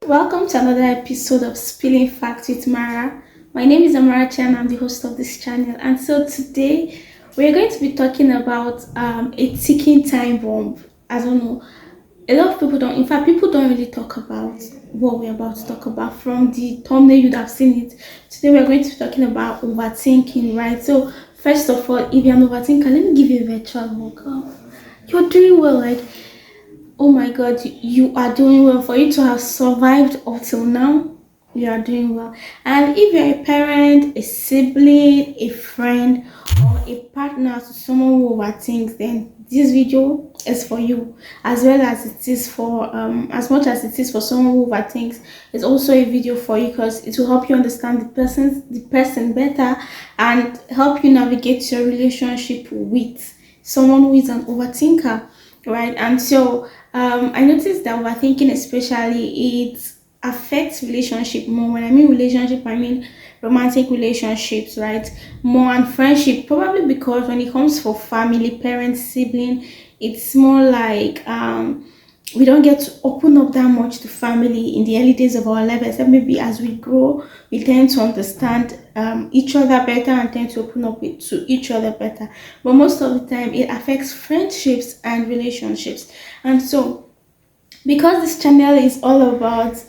Welcome to another episode of Spilling Facts with Mara. My name is Amara Chan. I'm the host of this channel, and so today we're going to be talking about a ticking time bomb. I don't know. A lot of people don't. In fact, people don't really talk about what we're about to talk about. From the thumbnail, you'd have seen it. Today we're going to be talking about overthinking, right? So first of all, if you're an overthinker, let me give you a virtual hug. Oh, you're doing well, like. Oh my God, you are doing well. For you to have survived up till now, you are doing well. And if you're a parent, a sibling, a friend, or a partner to someone who overthinks, then this video is for you, as well as it is for as much as it is for someone who overthinks. It's also a video for you because it will help you understand the person better and help you navigate your relationship with someone who is an overthinker, right? And so I noticed that overthinking, especially, it affects relationship more. When I mean relationship, I mean romantic relationships, right? More and friendship, probably because when it comes for family, parents, sibling, it's more like we don't get to open up that much to family in the early days of our life, except maybe as we grow, we tend to understand each other better and tend to open up to each other better. But most of the time, it affects friendships and relationships. And so, because this channel is all about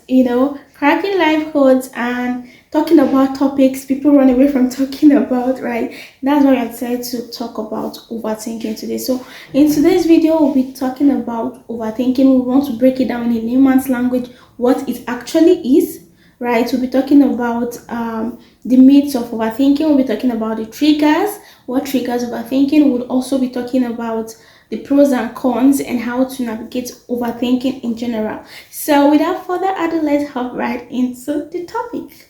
cracking life codes and talking about topics people run away from talking about, right? That's why I decided to talk about overthinking today. So in today's video, we'll be talking about overthinking. We want to break it down in layman's language, what it actually is, right? We'll be talking about the myths of overthinking. We'll be talking about the triggers, what triggers overthinking. We'll also be talking about the pros and cons and how to navigate overthinking in general. So without further ado, let's hop right into the topic.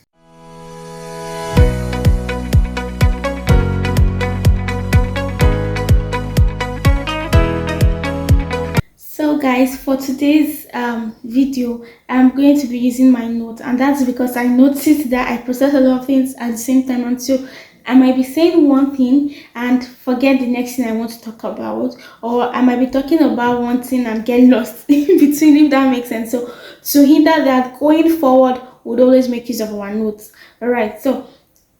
So guys, for today's video, I'm going to be using my notes, and that's because I noticed that I process a lot of things at the same time, and so I might be saying one thing and forget the next thing I want to talk about, or I might be talking about one thing and get lost in between, if that makes sense. So to hinder that, going forward would always make use of our notes. All right, so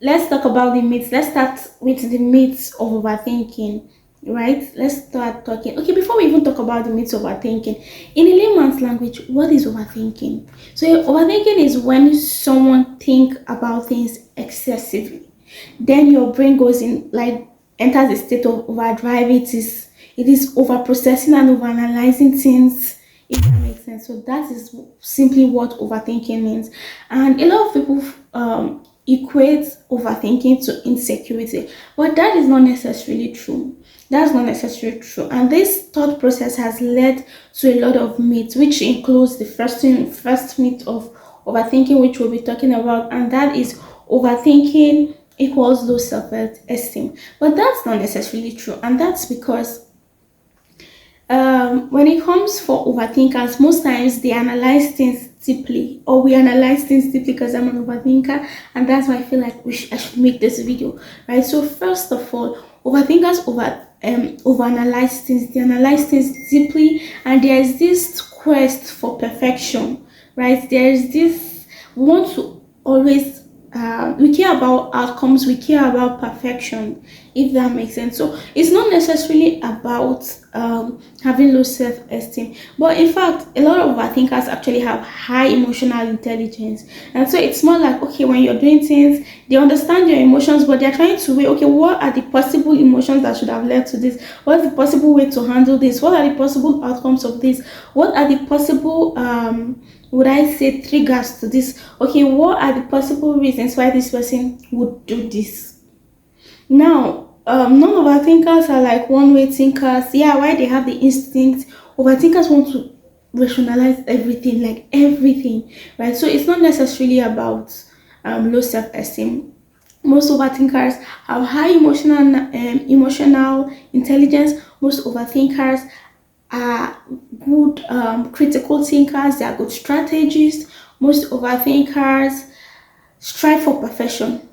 let's talk about the myths. Let's start with the myths of overthinking. Right, let's start talking. Okay, before we even talk about the myths of overthinking, in a layman's language, what is overthinking? So overthinking is when someone think about things excessively, then your brain goes in, like, enters a state of overdrive. It is over processing and over analyzing things, if that makes sense. So that is simply what overthinking means. And a lot of people equate overthinking to insecurity, but that is not necessarily true. That's not necessarily true. And this thought process has led to a lot of myths, which includes the first myth of overthinking, which we'll be talking about, and that is overthinking equals low self-esteem. But that's not necessarily true, and that's because when it comes for overthinkers, most times they analyze things deeply, or we analyze things deeply, because I'm an overthinker, and that's why I feel like I should make this video, right? So first of all, overthinkers overanalyze things. They analyze things deeply, and there is this quest for perfection, right? There is this, we want to always we care about outcomes, we care about perfection, if that makes sense. So it's not necessarily about having low self-esteem, but in fact a lot of overthinkers actually have high emotional intelligence. And so it's more like, okay, when you're doing things, they understand your emotions, but they're trying to weigh, okay, what are the possible emotions that should have led to this, what's the possible way to handle this, what are the possible outcomes of this, what are the possible would I say triggers to this, okay, what are the possible reasons why this person would do this. Now, none of our thinkers are like one-way thinkers. Yeah, why they have the instinct. Overthinkers want to rationalize everything, like everything, right? So it's not necessarily about low self-esteem. Most overthinkers have high emotional intelligence. Most overthinkers are good critical thinkers. They are good strategists. Most overthinkers strive for perfection,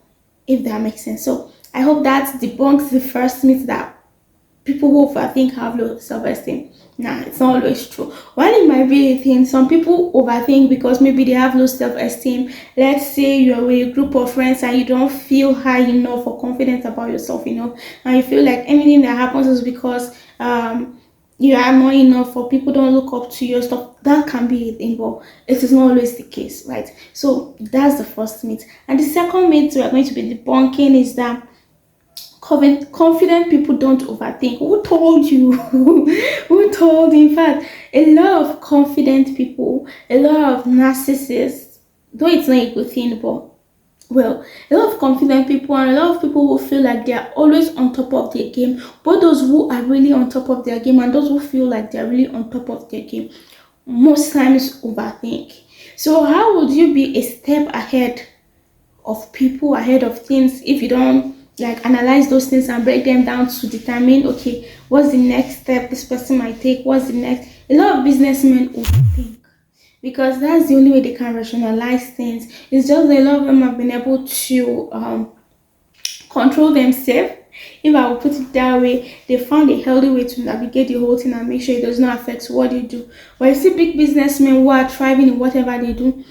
if that makes sense. So I hope that debunks the first myth that people who overthink have low self-esteem. Nah, it's not always true. While it might be a thing, some people overthink because maybe they have low self-esteem. Let's say you're with a group of friends and you don't feel high enough or confident about yourself enough, and you feel like anything that happens is because you are not enough or people don't look up to your stuff. That can be a thing, but it is not always the case, right? So that's the first myth. And the second myth we are going to be debunking is that confident people don't overthink. Who told you? Who told you? In fact, a lot of confident people, a lot of narcissists, though it's not a good thing, but well, a lot of confident people and a lot of people who feel like they are always on top of their game, but those who are really on top of their game and those who feel like they're really on top of their game most times overthink. So how would you be a step ahead of people, ahead of things, if you don't like analyze those things and break them down to determine, okay, what's the next step this person might take, what's the next. A lot of businessmen overthink because that's the only way they can rationalize things. It's just that a lot of them have been able to control themselves. If I will put it that way, they found a healthy way to navigate the whole thing and make sure it does not affect what they do. But you see big businessmen who are thriving in whatever they do,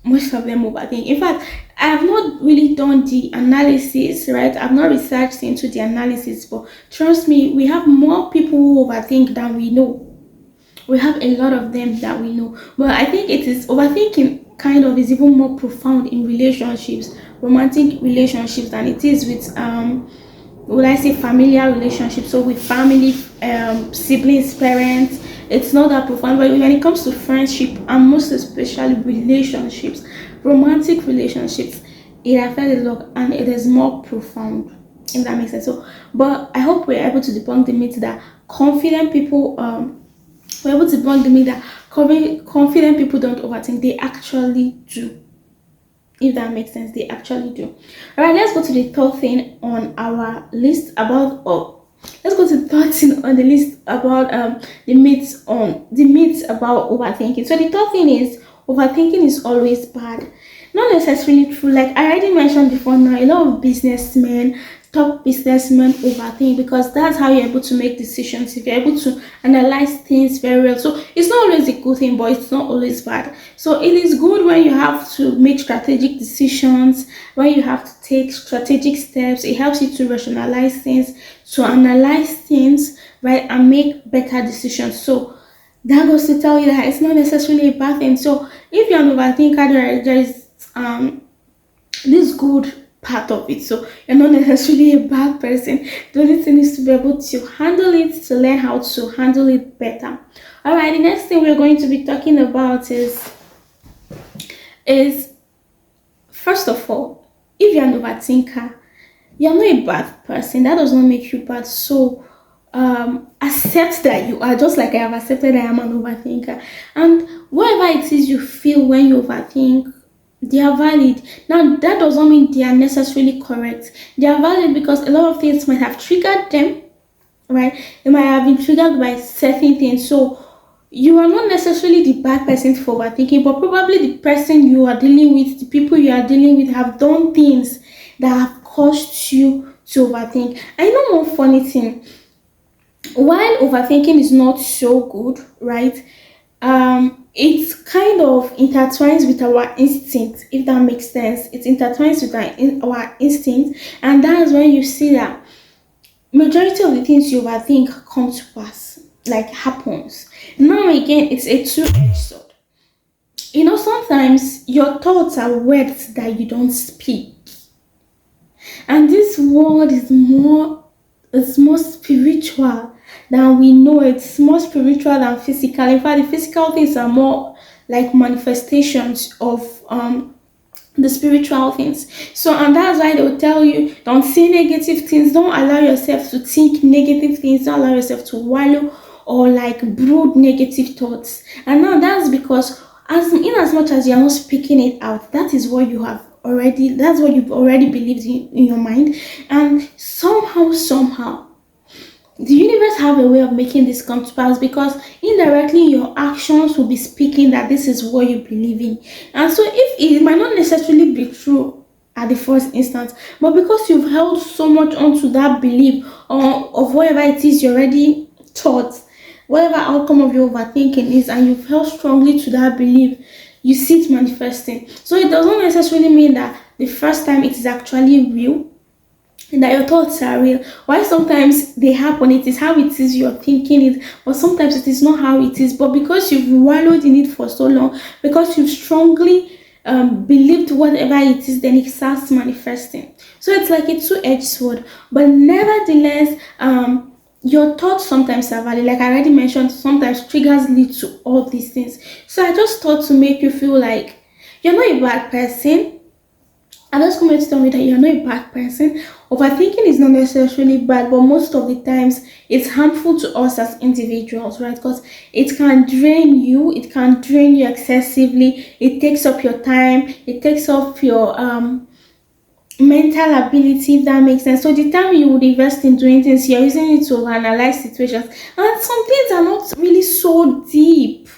most of them overthink. In fact, I have not really done the analysis, right? I've not researched into the analysis, but trust me, we have more people who overthink than we know. We have a lot of them that we know. But I think it is overthinking kind of is even more profound in relationships, romantic relationships, than it is with would I say familiar relationships, so with family, siblings, parents. It's not that profound, but when it comes to friendship and most especially relationships, romantic relationships, it affects a lot and it is more profound, if that makes sense. So but I hope we're able to debunk the myth that confident people we're able to debunk the myth that confident people don't overthink. They actually do, if that makes sense. They actually do. All right, let's go to the third thing on our list about let's go to the third thing on the list about the myths about overthinking. So the third thing is overthinking is always bad. Not necessarily true. Like I already mentioned before now, a lot of businessmen, top businessmen overthink because that's how you're able to make decisions. If you're able to analyze things very well. So it's not always a good thing, but it's not always bad. So it is good when you have to make strategic decisions, when you have to take strategic steps. It helps you to rationalize things, to analyze things, right, and make better decisions. So that goes to tell you that it's not necessarily a bad thing. So if you're an overthinker, there is this good part of it. So you're not necessarily a bad person. The only thing is to be able to handle it, to learn how to handle it better. All right, the next thing we're going to be talking about is first of all, if you're an overthinker, you're not a bad person. That does not make you bad. So accept that you are, just like I have accepted I am an overthinker. And whatever it is you feel when you overthink, they are valid. Now that doesn't mean they are necessarily correct. They are valid because a lot of things might have triggered them, right? They might have been triggered by certain things. So you are not necessarily the bad person for overthinking, but probably the person you are dealing with, the people you are dealing with have done things that have caused you to overthink. I know one funny thing. While overthinking is not so good, right? It kind of intertwines with our instinct, if that makes sense. It intertwines with our instinct, and that's when you see that majority of the things you overthink come to pass, like happens. Now again, it's a two-edged sword. You know, sometimes your thoughts are words that you don't speak, and this word is more spiritual than we know. It's more spiritual than physical. In fact, the physical things are more like manifestations of the spiritual things. So and that's why they'll tell you don't say negative things, don't allow yourself to think negative things, don't allow yourself to wallow or like brood negative thoughts. And now that's because as much as you're not speaking it out, that is what you have already, that's what you've already believed in your mind. And somehow the universe have a way of making this come to pass because indirectly your actions will be speaking that this is what you believe in. And so if it might not necessarily be true, at the first instance, but because you've held so much onto that belief or of whatever it is you already thought, whatever outcome of your overthinking is, and you've held strongly to that belief, you see it manifesting. So it doesn't necessarily mean that the first time it is actually real and that your thoughts are real. Why sometimes they happen, it is how it is you're thinking it, but sometimes it is not how it is. But because you've wallowed in it for so long, because you've strongly believed whatever it is, then it starts manifesting. So it's like a two-edged sword. But nevertheless, your thoughts sometimes are valid. Like I already mentioned, sometimes triggers lead to all these things. So I just thought to make you feel like you're not a bad person. I'm just going to tell me that you're not a bad person. Overthinking is not necessarily bad, but most of the times it's harmful to us as individuals, right? Because it can drain you excessively, it takes up your time, it takes up your mental ability, if that makes sense. So the time you would invest in doing things, you're using it to analyze situations. And some things are not really so deep.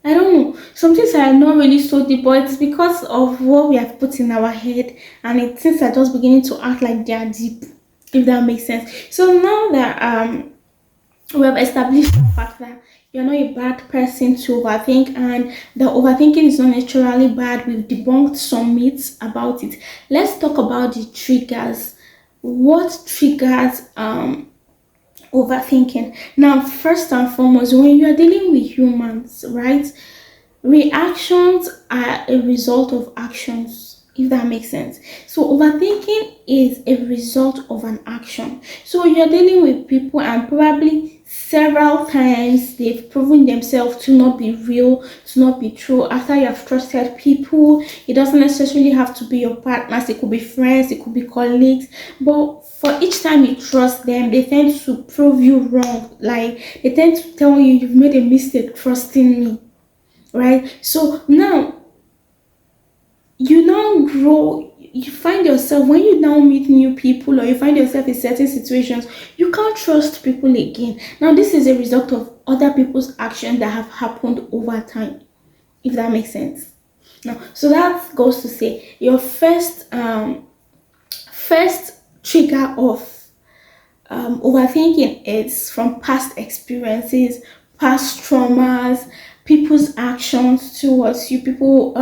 I don't know. Some things are not really so deep, but it's because of what we have put in our head, and things are just beginning to act like they are deep, if that makes sense. So now that we have established the fact that you're not a bad person to overthink, and the overthinking is not naturally bad, we've debunked some myths about it. Let's talk about the triggers. What triggers overthinking? Now, first and foremost, when you are dealing with humans, right, reactions are a result of actions, if that makes sense. So overthinking is a result of an action. So you're dealing with people, and probably several times they've proven themselves to not be real, to not be true. After you have trusted people, it doesn't necessarily have to be your partners, it could be friends, it could be colleagues, but for each time you trust them, they tend to prove you wrong. Like they tend to tell you you've made a mistake trusting me, right? So now you now grow, you find yourself, when you now meet new people or you find yourself in certain situations, you can't trust people again. Now this is a result of other people's actions that have happened over time, if that makes sense. Now, so that goes to say your first trigger of overthinking is from past experiences, past traumas, people's actions towards you, people,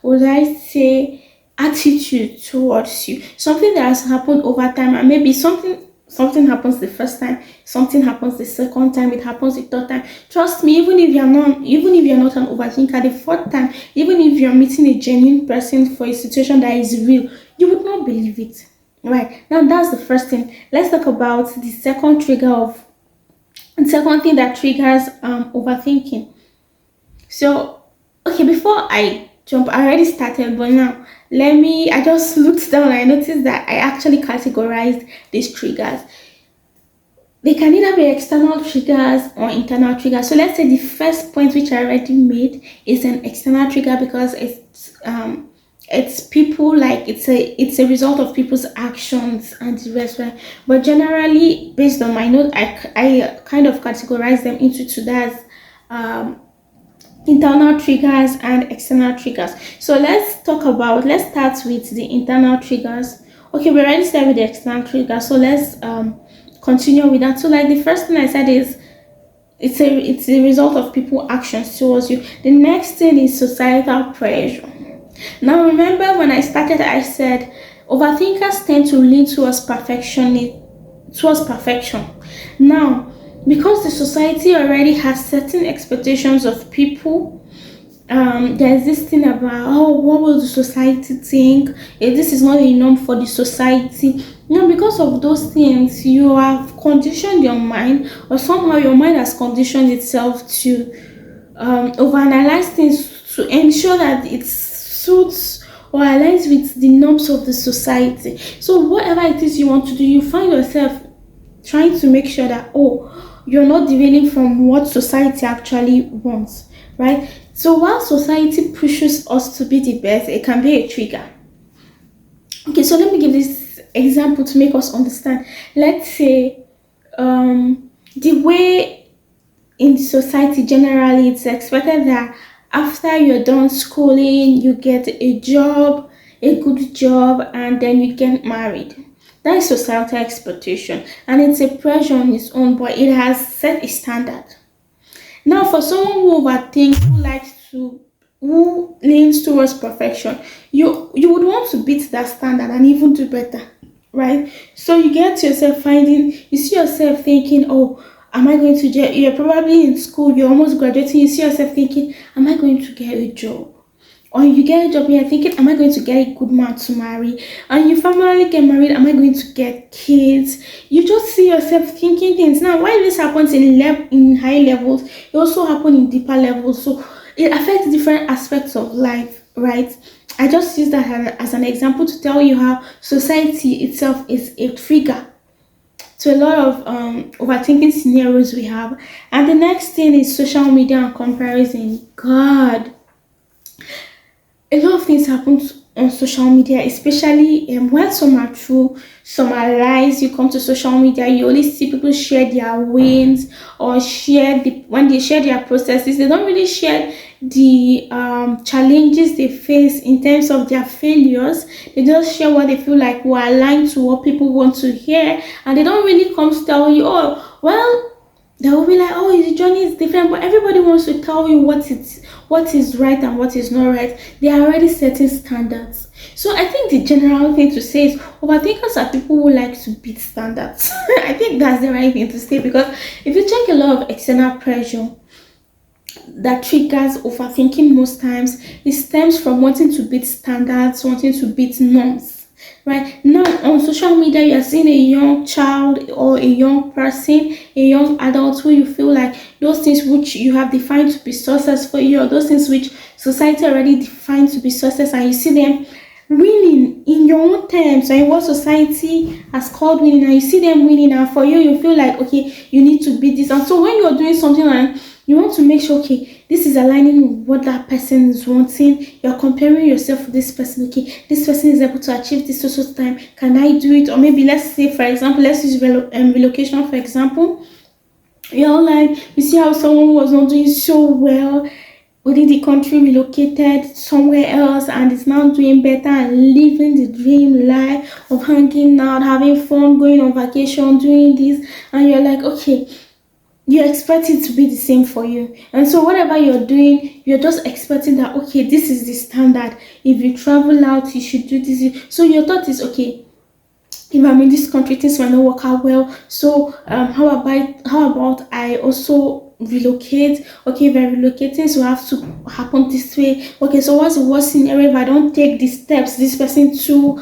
would I say, attitude towards you. Something that has happened over time, and maybe something happens the first time, something happens the second time, it happens the third time. Trust me, even if you're not an overthinker, the fourth time, even if you're meeting a genuine person for a situation that is real, you would not believe it. Right, now that's the first thing. Let's talk about the second thing that triggers overthinking. So, okay, before I jump, I already started, but now I just looked down and I noticed that I actually categorized these triggers. They can either be external triggers or internal triggers. So let's say the first point which I already made is an external trigger because it's people, like it's a result of people's actions and the rest, right? But generally, based on my note, I kind of categorize them into two. That's internal triggers and external triggers. So let's start with the internal triggers. Okay, we already started with the external triggers, so let's continue with that. So like the first thing I said is it's a result of people actions towards you. The next thing is societal pressure. Now remember when I started, I said overthinkers tend to lean towards perfection. Now, because the society already has certain expectations of people, there's this thing about, oh, what will the society think if this is not a norm for the society. Because of those things, you have conditioned your mind, or somehow your mind has conditioned itself to overanalyze things to ensure that it suits or aligns with the norms of the society. So whatever it is you want to do, you find yourself trying to make sure that, oh, you're not derailing from what society actually wants, right? So while society pushes us to be the best, it can be a trigger. Okay, so let me give this example to make us understand. Let's say the way in society generally it's expected that after you're done schooling, you get a job, a good job, and then you get married. That is societal expectation, and it's a pressure on its own, but it has set a standard. Now, for someone who overthinks, who leans towards perfection, you would want to beat that standard and even do better, right? So you get yourself finding, you see yourself thinking, oh, am I going to get? You're probably in school, you're almost graduating. You see yourself thinking, am I going to get a job? Or you get a job and you're thinking, am I going to get a good man to marry? And you finally get married, am I going to get kids? You just see yourself thinking things. Now, while this happens in high levels, it also happens in deeper levels. So it affects different aspects of life, right? I just use that as an example to tell you how society itself is a trigger to a lot of overthinking scenarios we have. And the next thing is social media and comparison. God, a lot of things happen on social media, especially when some are true, some are lies. You come to social media, you only see people share their wins or when they share their processes, they don't really share the challenges they face in terms of their failures. They just share what they feel like will align to what people want to hear, and they don't really come to tell you, oh, well, they will be like, oh, the journey is different, but everybody wants to tell you what is right and what is not right. They are already setting standards. So I think the general thing to say is overthinkers are people who like to beat standards. I think that's the right thing to say, because if you check a lot of external pressure that triggers overthinking most times, it stems from wanting to beat standards, wanting to beat norms. Right now on social media, you are seeing a young child or a young person, a young adult who you feel like those things which you have defined to be success for you, or those things which society already defined to be success, and you see them winning in your own terms and what society has called winning, and you see them winning, and for you, you feel like, okay, you need to beat this. And so when you're doing something and you want to make sure, okay, this is aligning with what that person is wanting, you're comparing yourself with this person. Okay, this person is able to achieve this social time, can I do it? Or maybe, let's say, for example, let's use relocation for example. You're like, you see how someone was not doing so well within the country, relocated somewhere else, and is now doing better and living the dream life of hanging out, having fun, going on vacation, doing this, and you're like, okay, you expect it to be the same for you. And so whatever you're doing, you're just expecting that, okay, this is the standard. If you travel out, you should do this. So your thought is, okay, if I'm in this country, things might not work out well. So how about I also relocate? Okay, if I'm relocating, so have to happen this way. Okay, so what's the worst scenario if I don't take these steps? This person too,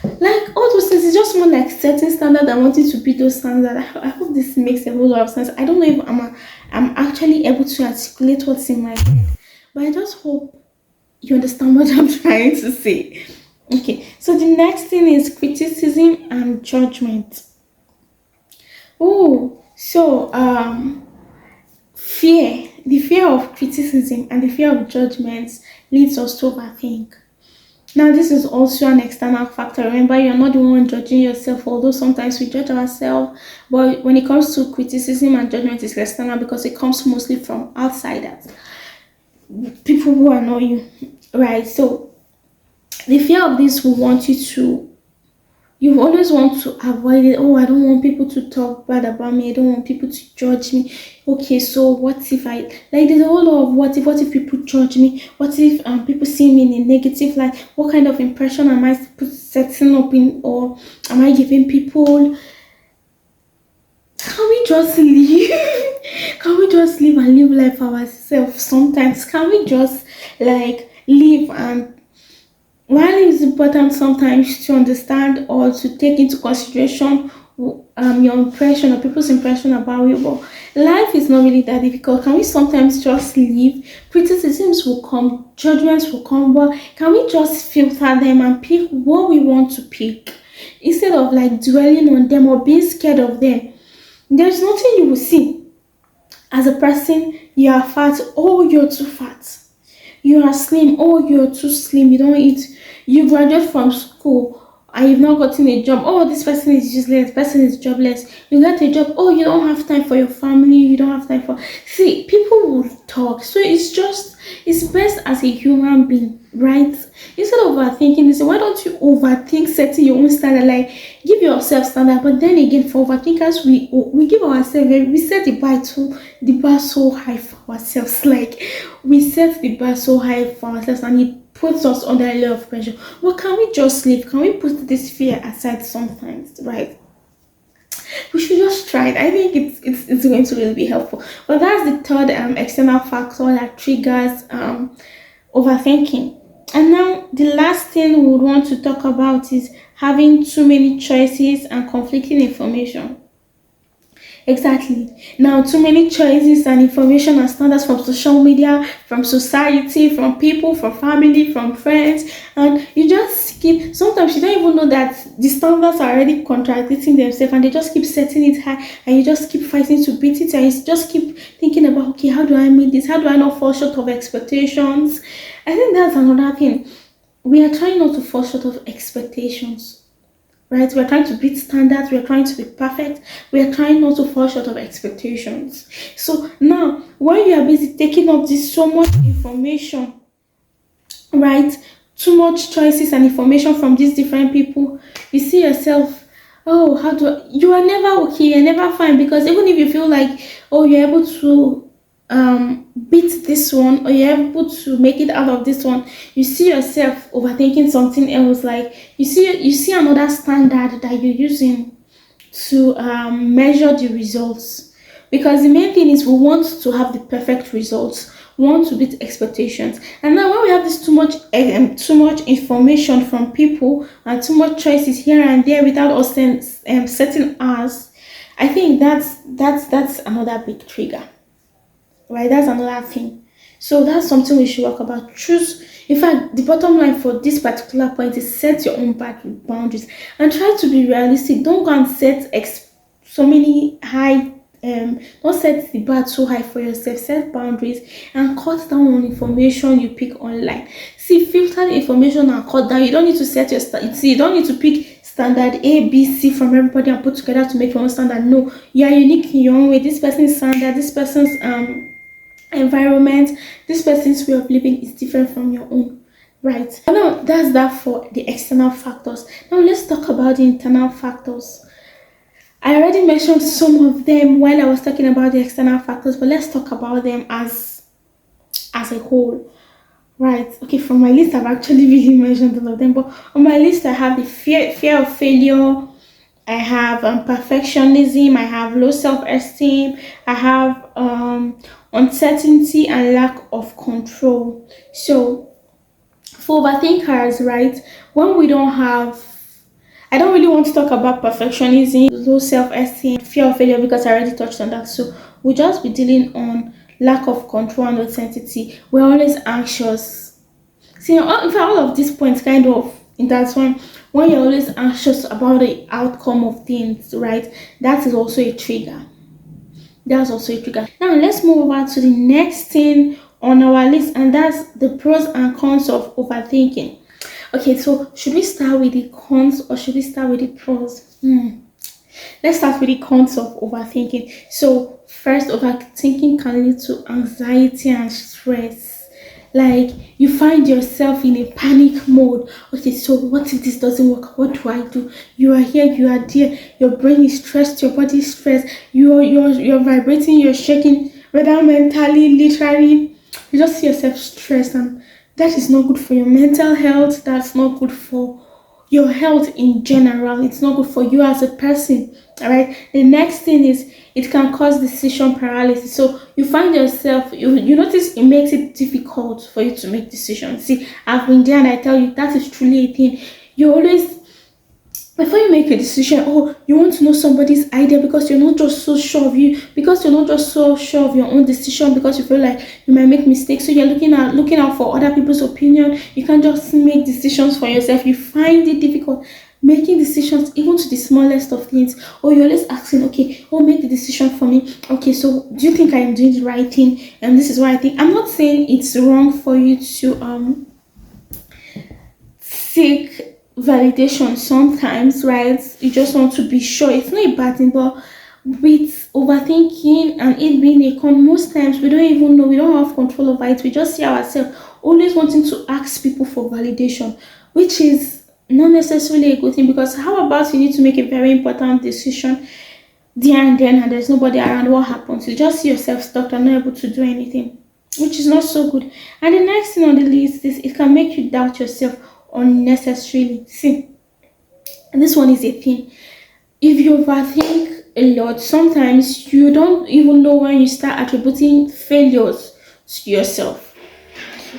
like all those things. It's just more like setting standard and wanting to beat those standards. I hope this makes a whole lot of sense. I don't know if I'm actually able to articulate what's in my head, but I just hope you understand what I'm trying to say. Okay, so the next thing is criticism and judgment. Oh, so the fear of criticism and the fear of judgment leads us to overthink. Now, this is also an external factor. Remember, you're not the one judging yourself, although sometimes we judge ourselves. But when it comes to criticism and judgment, it's external because it comes mostly from outsiders, people who annoy you, right? So, the fear of this will want you always want to avoid it. Oh, I don't want people to talk bad about me. I don't want people to judge me. Okay, so what if there's a whole lot of what if people judge me? What if people see me in a negative light? What kind of impression am I setting up in, or am I giving people? Can we just leave? Can we just live and live life ourselves sometimes? Can we just like live? And while it's important sometimes to understand or to take into consideration your impression or people's impression about you, but life is not really that difficult. Can we sometimes just leave? Criticisms will come, judgments will come, but can we just filter them and pick what we want to pick instead of like dwelling on them or being scared of them? There's nothing you will see as a person. You are fat, oh, you're too fat. You are slim, oh, you're too slim, you don't eat. You graduate from school, and you've not gotten a job. Oh, this person is useless, person is jobless. You get a job. Oh, you don't have time for your family, you don't have time for, see, people will talk. So it's just, it's best as a human being, right? Instead of overthinking this, why don't you overthink setting your own standard? Like, give yourself standard. But then again, for overthinkers, we give ourselves, we set the bar so high for ourselves. Like, we set the bar so high for ourselves, and it puts us under a lot of pressure. But can we just live? Can we put this fear aside sometimes, right? We should just try it. I think it's going to really be helpful. But that's the third external factor that triggers overthinking. And now the last thing we would want to talk about is having too many choices and conflicting information. Exactly. Now, too many choices and information and standards from social media, from society, from people, from family, from friends, and you just keep. Sometimes you don't even know that the standards are already contradicting themselves, and they just keep setting it high, and you just keep fighting to beat it, and you just keep thinking about, okay, how do I meet this? How do I not fall short of expectations? I think that's another thing. We are trying not to fall short of expectations, right? We're trying to beat standards, we're trying to be perfect, we're trying not to fall short of expectations. So now, when you are busy taking up this so much information, right? Too much choices and information from these different people, you see yourself, oh, you are never okay, you're never fine, because even if you feel like, oh, you're able to beat this one, or you're able to make it out of this one, you see yourself overthinking something else. Like, you see another standard that you're using to measure the results, because the main thing is we want to have the perfect results, we want to beat expectations. And now when we have this too much information from people and too much choices here and there without us setting ours, I think that's another big trigger, right? That's another thing. So that's something we should work about. Choose. In fact, the bottom line for this particular point is set your own boundaries and try to be realistic. Don't go and set so many high. Don't set the bar so high for yourself. Set boundaries and cut down on information you pick online. See, filter the information and cut down. You don't need to set your see. You don't need to pick standard A, B, C from everybody and put together to make your own standard. No, you are unique in your own way. This person's standard, this person's environment, this person's way of living is different from your own, right? Now that's that for the external factors. Now let's talk about the internal factors. I already mentioned some of them while I was talking about the external factors, but let's talk about them as a whole. Right. Okay. From my list, I've actually really mentioned all of them, but on my list, I have the fear of failure. I have perfectionism. I have low self-esteem. I have uncertainty and lack of control. So for overthinkers, right, when we don't have, I don't really want to talk about perfectionism, low self-esteem, fear of failure, because I already touched on that. So we'll just be dealing on lack of control and uncertainty. We're always anxious. See, in fact, all of these points kind of in that one, when you're always anxious about the outcome of things, right? That is also a trigger. That's also a trigger. Now let's move over to the next thing on our list, and that's the pros and cons of overthinking. Okay, so should we start with the cons or should we start with the pros? Let's start with the cons of overthinking. So first, overthinking can lead to anxiety and stress. Like, you find yourself in a panic mode. Okay, so what if this doesn't work? What do I do? You are here, you are there. Your brain is stressed, your body is stressed. You're vibrating, you're shaking, whether mentally, literally. You just see yourself stressed, and that is not good for your mental health. That's not good for your health in general. It's not good for you as a person. All right. The next thing is it can cause decision paralysis. So you find yourself, you notice it makes it difficult for you to make decisions. See, I've been there, and I tell you that is truly a thing. You always, before you make a decision, oh, you want to know somebody's idea, because you're not just so sure of you, because you're not just so sure of your own decision, because you feel like you might make mistakes. So you're looking out for other people's opinion. You can't just make decisions for yourself. You find it difficult making decisions even to the smallest of things. Or you're always asking, okay, oh, make the decision for me. Okay, so do you think I am doing the right thing? And this is what I think. I'm not saying it's wrong for you to seek validation sometimes, right? You just want to be sure. It's not a bad thing, but with overthinking and it being a con, most times we don't even know, we don't have control over it. We just see ourselves always wanting to ask people for validation, which is not necessarily a good thing, because how about you need to make a very important decision there and then and there's nobody around? What happens? You just see yourself stuck and not able to do anything, which is not so good. And the next thing on the list is it can make you doubt yourself unnecessarily. See, this one is a thing. If you overthink a lot, sometimes you don't even know when you start attributing failures to yourself.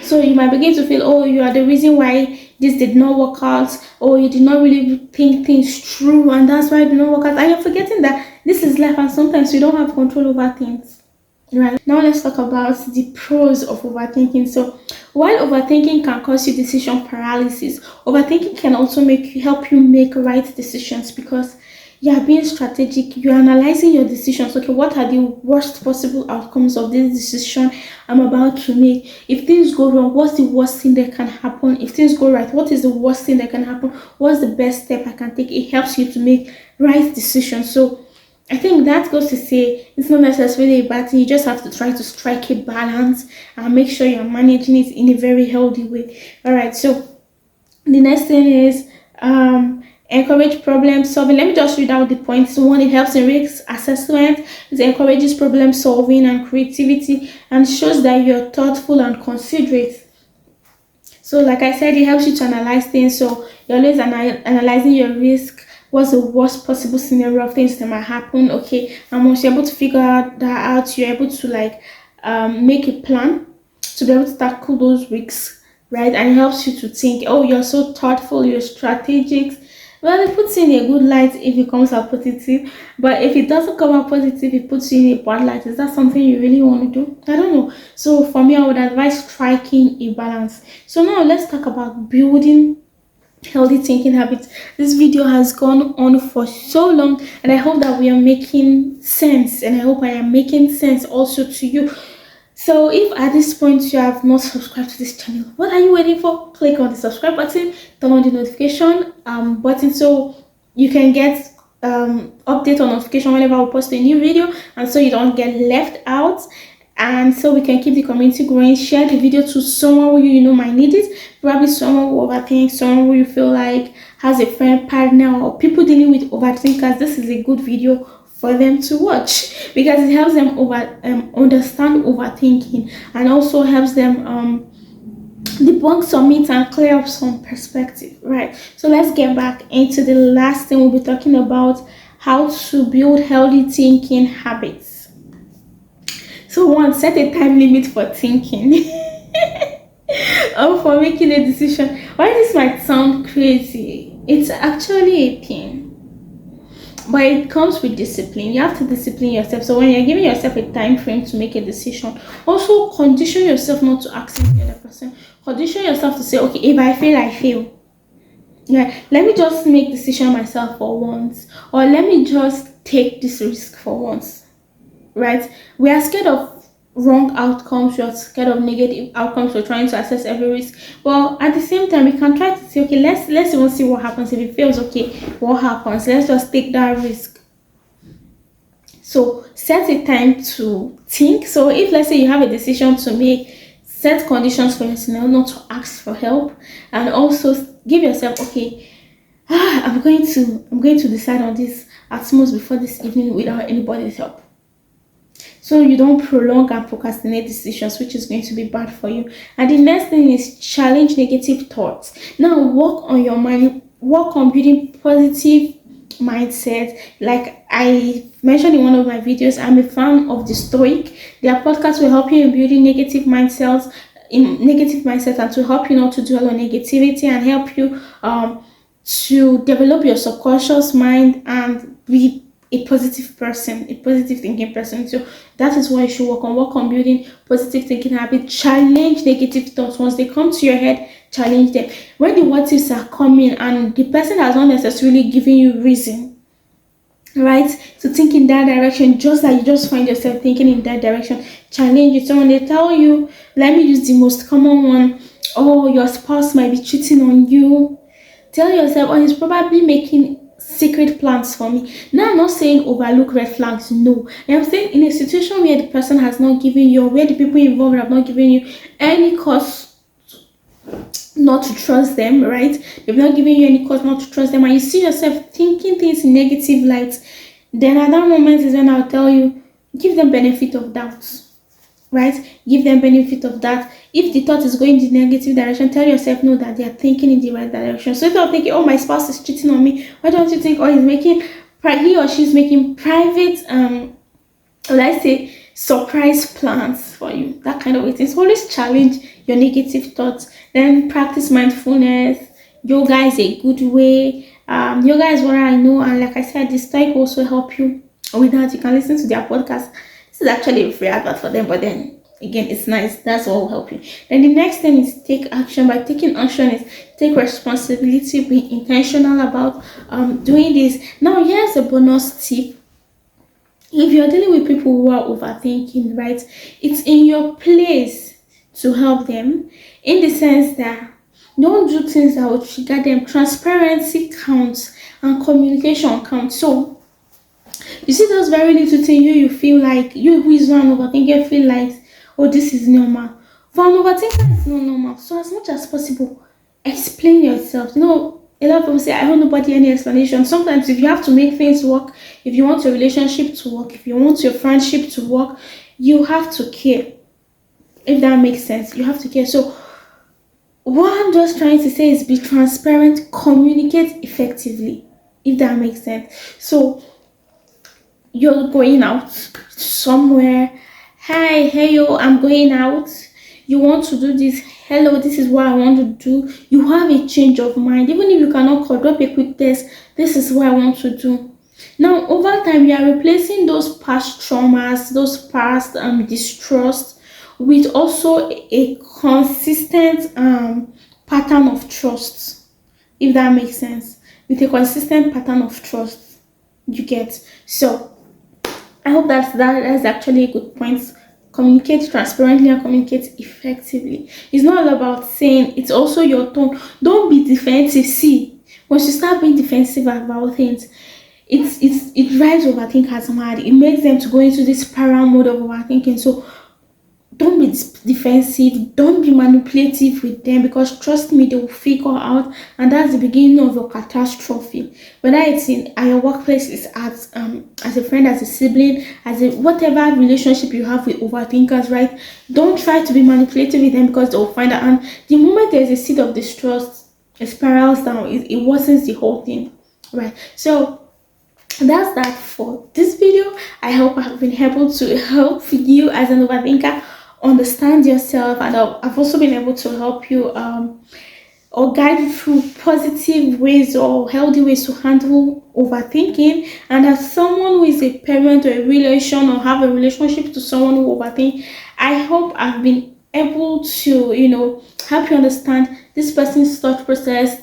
So you might begin to feel, oh, you are the reason why this did not work out, or you did not really think things through, and that's why it did not work out. And you're forgetting that this is life, and sometimes you don't have control over things. Right. Now let's talk about the pros of overthinking. So while overthinking can cause you decision paralysis, overthinking can also help you make right decisions, because you are being strategic. You're analyzing your decisions. Okay, what are the worst possible outcomes of this decision I'm about to make? If things go wrong, what's the worst thing that can happen? If things go right, what is the worst thing that can happen? What's the best step I can take? It helps you to make right decisions. So I think that goes to say it's not necessarily a bad thing. You just have to try to strike a balance and make sure you're managing it in a very healthy way. All right, so the next thing is encourage problem solving. Let me just read out the points. One, it helps in risk assessment. It encourages problem solving and creativity and shows that you're thoughtful and considerate. So like I said, it helps you to analyze things. So you're always analyzing your risk. What's the worst possible scenario of things that might happen? Okay, and once you're able to figure that out, you're able to make a plan to be able to tackle those risks, right? And it helps you to think, oh, you're so thoughtful, you're strategic. Well, it puts you in a good light if it comes out positive, but if it doesn't come out positive, it puts you in a bad light. Is that something you really want to do? I don't know. So for me, I would advise striking a balance. So now let's talk about building healthy thinking habits. This video has gone on for so long, and I hope that we are making sense, and I hope I am making sense also to you. So if at this point you have not subscribed to this channel, what are you waiting for? Click on the subscribe button, turn on the notification button, so you can get update or notification whenever we post a new video, and so you don't get left out, and so we can keep the community growing. Share the video to someone who you know might need it, probably someone who overthinks, someone who you feel like has a friend, partner, or people dealing with overthinkers. This is a good video for them to watch, because it helps them understand overthinking, and also helps them debunk some myths and clear up some perspective, right? So let's get back into the last thing. We'll be talking about how to build healthy thinking habits. So one, set a time limit for thinking or for making a decision. While this might sound crazy, it's actually a thing, but it comes with discipline. You have to discipline yourself. So when you're giving yourself a time frame to make a decision, also condition yourself not to accept the other person. Condition yourself to say, okay, if I fail, I fail. Yeah, let me just make decision myself for once, or let me just take this risk for once. Right? We are scared of wrong outcomes, we are scared of negative outcomes, we're trying to assess every risk. Well, at the same time, we can try to say, okay, let's even see what happens. If it fails, okay, what happens? Let's just take that risk. So set a time to think. So if, let's say, you have a decision to make, set conditions for yourself not to ask for help, and also give yourself, okay, I'm going to decide on this at most before this evening without anybody's help. So you don't prolong and procrastinate decisions, which is going to be bad for you. And the next thing is challenge negative thoughts. Now work on your mind, work on building positive mindset. Like I mentioned in one of my videos, I'm a fan of the Stoic. Their podcast will help you in building negative mindset, and to help you not to dwell on negativity, and help you to develop your subconscious mind and be a positive person, a positive thinking person. So that is what you should work on building positive thinking habits. Challenge negative thoughts. Once they come to your head, challenge them. When the what ifs are coming and the person has not necessarily given you reason, right, to think in that direction, just that you just find yourself thinking in that direction, challenge it. So when they tell you, let me use the most common one, oh, your spouse might be cheating on you, Tell yourself, oh, he's probably making secret plans for me. Now, I'm not saying overlook red flags, no. I'm saying in a situation where the person has not given you, or where the people involved have not given you any cause not to trust them, right? They've not given you any cause not to trust them, and you see yourself thinking things in negative light, then at that moment is when I'll tell you, give them benefit of doubt, right? Give them benefit of that. If the thought is going in the negative direction, tell yourself no, that they are thinking in the right direction. So if you're thinking, oh, my spouse is cheating on me, why don't you think, oh, he or she's making private let's say surprise plans for you, that kind of way. It's always challenge your negative thoughts. Then practice mindfulness. Yoga is a good way. Yoga is what I know, and like I said, this type also help you with that. You can listen to their podcast. This is actually a free advert for them, but then again, it's nice. That's what will help you. Then the next thing is take action. By taking action is take responsibility, be intentional about doing this. Now here's a bonus tip. If you're dealing with people who are overthinking, right, it's in your place to help them, in the sense that don't do things that will trigger them. Transparency counts and communication counts. So you see those very little things you feel like, you who is not an overthinker feel like, oh, this is normal. For an overthinker, it's not normal. So as much as possible, explain yourself. A lot of people say, I owe nobody any explanation. Sometimes if you have to make things work, if you want your relationship to work, if you want your friendship to work, you have to care. If that makes sense, you have to care. So what I'm just trying to say is be transparent, communicate effectively, if that makes sense. So you're going out somewhere. Hi, hey, yo, I'm going out. You want to do this. Hello, this is what I want to do. You have a change of mind. Even if you cannot call, drop a quick text. This is what I want to do. Now, over time, you are replacing those past traumas, those past distrust, with also a consistent pattern of trust, if that makes sense. With a consistent pattern of trust, you get. So, I hope that is actually a good point. Communicate transparently and communicate effectively. It's not all about saying, it's also your tone. Don't be defensive. See, once you start being defensive about things, it drives overthinkers mad. It makes them to go into this spiral mode of overthinking. So don't be defensive, don't be manipulative with them, because trust me, they will figure out, and that's the beginning of your catastrophe. Whether it's at your workplace, it's as a friend, as a sibling, as a whatever relationship you have with overthinkers, right? Don't try to be manipulative with them, because they'll find out, and the moment there's a seed of distrust, it spirals down, it worsens the whole thing, right? So that's that for this video. I hope I've been able to help you as an overthinker understand yourself, and I've also been able to help you or guide you through positive ways or healthy ways to handle overthinking. And as someone who is a parent or a relation or have a relationship to someone who overthink, I hope I've been able to help you understand this person's thought process,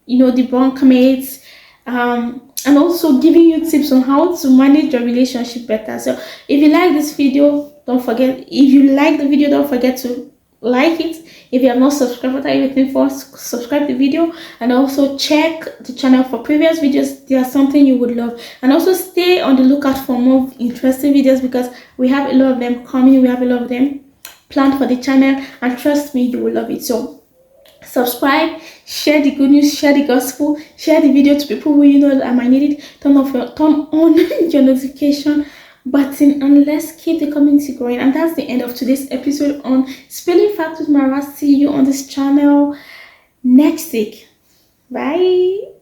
debunk myths, and also giving you tips on how to manage your relationship better. So if you like this video, don't forget, if you like the video, don't forget to like it. If you have not subscribed, what are you waiting for? Subscribe the video, and also check the channel for previous videos. They are something you would love. And also stay on the lookout for more interesting videos, because we have a lot of them coming. We have a lot of them planned for the channel, and trust me, you will love it. So subscribe, share the good news, share the gospel, share the video to people who that might need it. Turn on your notification button, and let's keep the community growing. And that's the end of today's episode on Spilling Facts with Mara. See you on this channel next week. Bye.